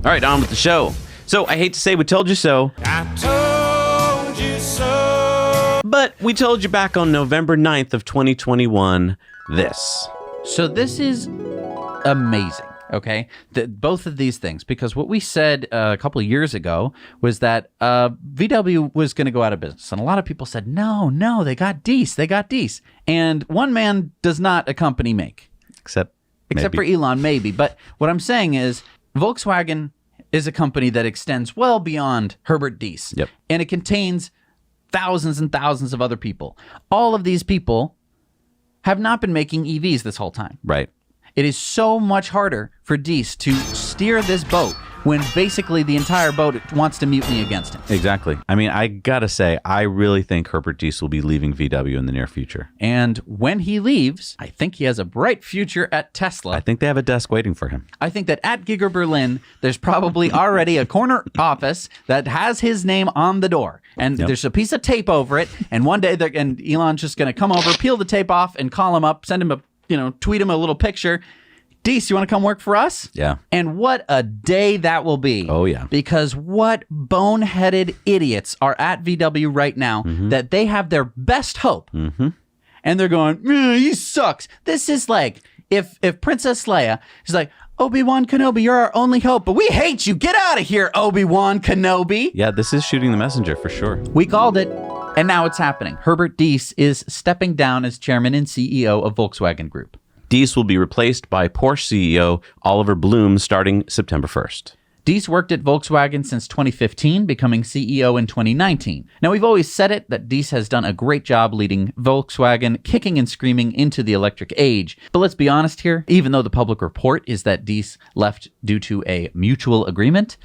All right, on with the show. So I hate to say we told you so. I told you so. But we told you back on November 9th of 2021 this. So this is amazing, okay? Both of these things, because what we said a couple of years ago was that VW was going to go out of business. And a lot of people said, no, they got Deese. And one man does not a company make. Except for Elon, maybe. But what I'm saying is Volkswagen is a company that extends well beyond Herbert Diess. Yep. And it contains thousands and thousands of other people. All of these people have not been making EVs this whole time. Right. It is so much harder for Diess to steer this boat when basically the entire boat wants to mutiny against him. Exactly. I mean, I gotta say, I really think Herbert Diess will be leaving VW in the near future. And when he leaves, I think he has a bright future at Tesla. I think they have a desk waiting for him. I think that at Giga Berlin, there's probably already a corner office that has his name on the door. And there's a piece of tape over it. And one day, and Elon's just going to come over, peel the tape off, and call him up, send him tweet him a little picture. Diess, you want to come work for us? Yeah. And what a day that will be. Oh, yeah. Because what boneheaded idiots are at VW right now that they have their best hope. Mm-hmm. And they're going, he sucks. This is like if Princess Leia is like, Obi-Wan Kenobi, you're our only hope, but we hate you. Get out of here, Obi-Wan Kenobi. Yeah, this is shooting the messenger for sure. We called it, and now it's happening. Herbert Diess is stepping down as chairman and CEO of Volkswagen Group. Diess will be replaced by Porsche CEO Oliver Blume starting September 1st. Diess worked at Volkswagen since 2015, becoming CEO in 2019. Now, we've always said it, that Diess has done a great job leading Volkswagen, kicking and screaming into the electric age. But let's be honest here, even though the public report is that Diess left due to a mutual agreement,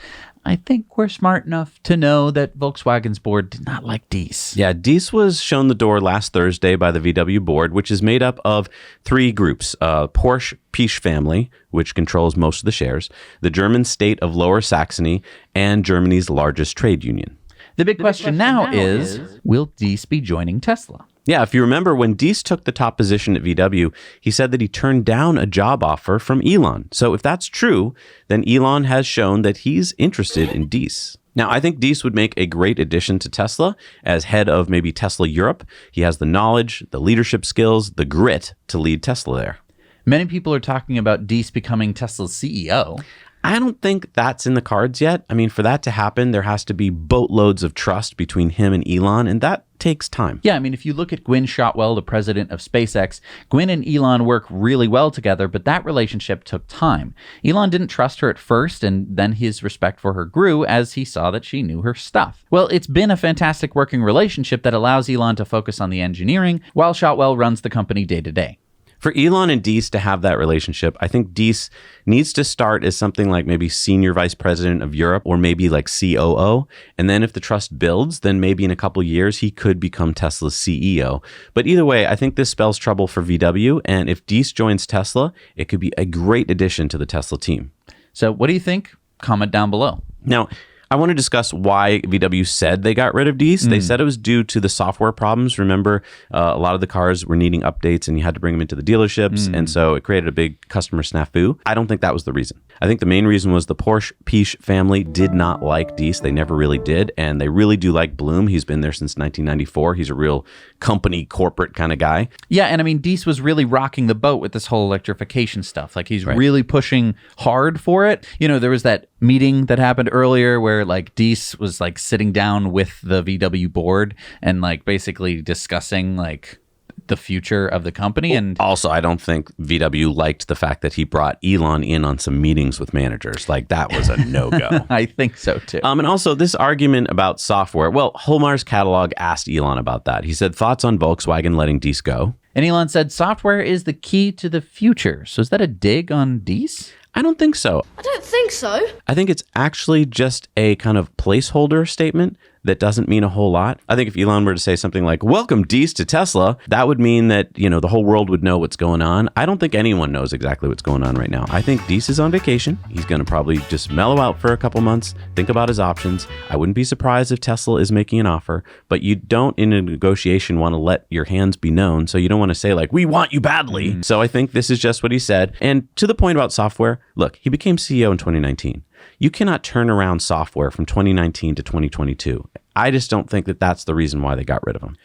I think we're smart enough to know that Volkswagen's board did not like Diess. Yeah, Diess was shown the door last Thursday by the VW board, which is made up of three groups. Porsche Piech family, which controls most of the shares, the German state of Lower Saxony, and Germany's largest trade union. The big question now is, will Diess be joining Tesla? Yeah, if you remember, when Diess took the top position at VW, he said that he turned down a job offer from Elon. So if that's true, then Elon has shown that he's interested in Diess. Now, I think Diess would make a great addition to Tesla as head of maybe Tesla Europe. He has the knowledge, the leadership skills, the grit to lead Tesla there. Many people are talking about Diess becoming Tesla's CEO. I don't think that's in the cards yet. I mean, for that to happen, there has to be boatloads of trust between him and Elon, and that takes time. Yeah, I mean, if you look at Gwynne Shotwell, the president of SpaceX, Gwynne and Elon work really well together, but that relationship took time. Elon didn't trust her at first, and then his respect for her grew as he saw that she knew her stuff. Well, it's been a fantastic working relationship that allows Elon to focus on the engineering, while Shotwell runs the company day to day. For Elon and Diess to have that relationship, I think Diess needs to start as something like maybe senior vice president of Europe or maybe like COO. And then if the trust builds, then maybe in a couple years, he could become Tesla's CEO. But either way, I think this spells trouble for VW. And if Diess joins Tesla, it could be a great addition to the Tesla team. So what do you think? Comment down below. Now, I want to discuss why VW said they got rid of Diess. They said it was due to the software problems. Remember, a lot of the cars were needing updates and you had to bring them into the dealerships. And so it created a big customer snafu. I don't think that was the reason. I think the main reason was the Porsche Piech family did not like Diess. They never really did. And they really do like Blume. He's been there since 1994. He's a real company, corporate kind of guy. Yeah, and I mean, Diess was really rocking the boat with this whole electrification stuff. Like, he's really pushing hard for it. You know, there was that meeting that happened earlier where like Diess was like sitting down with the VW board and like basically discussing like the future of the company. And also, I don't think VW liked the fact that he brought Elon in on some meetings with managers. Like, that was a no-go. I think so too. And also this argument about software. Well, Holmar's catalog asked Elon about that. He said, thoughts on Volkswagen letting Diess go? And Elon said, software is the key to the future. So is that a dig on Diess? I don't think so. I don't think so. I think it's actually just a kind of placeholder statement that doesn't mean a whole lot. I think if Elon were to say something like, welcome Diess to Tesla, that would mean that, you know, the whole world would know what's going on. I don't think anyone knows exactly what's going on right now. I think Diess is on vacation. He's going to probably just mellow out for a couple months, think about his options. I wouldn't be surprised if Tesla is making an offer, but you don't in a negotiation want to let your hands be known. So you don't want to say like, we want you badly. So I think this is just what he said. And to the point about software, look, he became CEO in 2019. You cannot turn around software from 2019 to 2022. I just don't think that that's the reason why they got rid of them.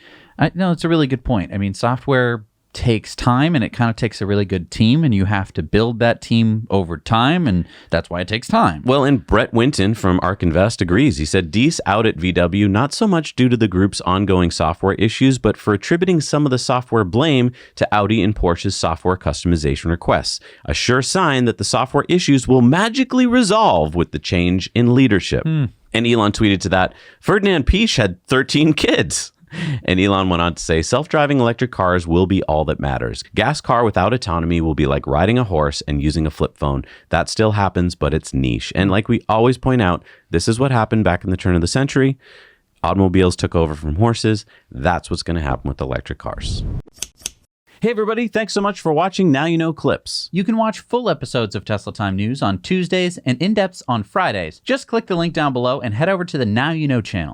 No, it's a really good point. I mean, software takes time, and it kind of takes a really good team, and you have to build that team over time, and that's why it takes time. Well, and Brett Winton from ARK Invest agrees. He said Deese out at VW not so much due to the group's ongoing software issues, but for attributing some of the software blame to Audi and Porsche's software customization requests. A sure sign that the software issues will magically resolve with the change in leadership. And Elon tweeted to that, Ferdinand Piëch had 13 kids. And Elon went on to say, self-driving electric cars will be all that matters. Gas car without autonomy will be like riding a horse and using a flip phone. That still happens, but it's niche. And like we always point out, this is what happened back in the turn of the century. Automobiles took over from horses. That's what's going to happen with electric cars. Hey everybody, thanks so much for watching Now You Know Clips. You can watch full episodes of Tesla Time News on Tuesdays and in-depths on Fridays. Just click the link down below and head over to the Now You Know channel.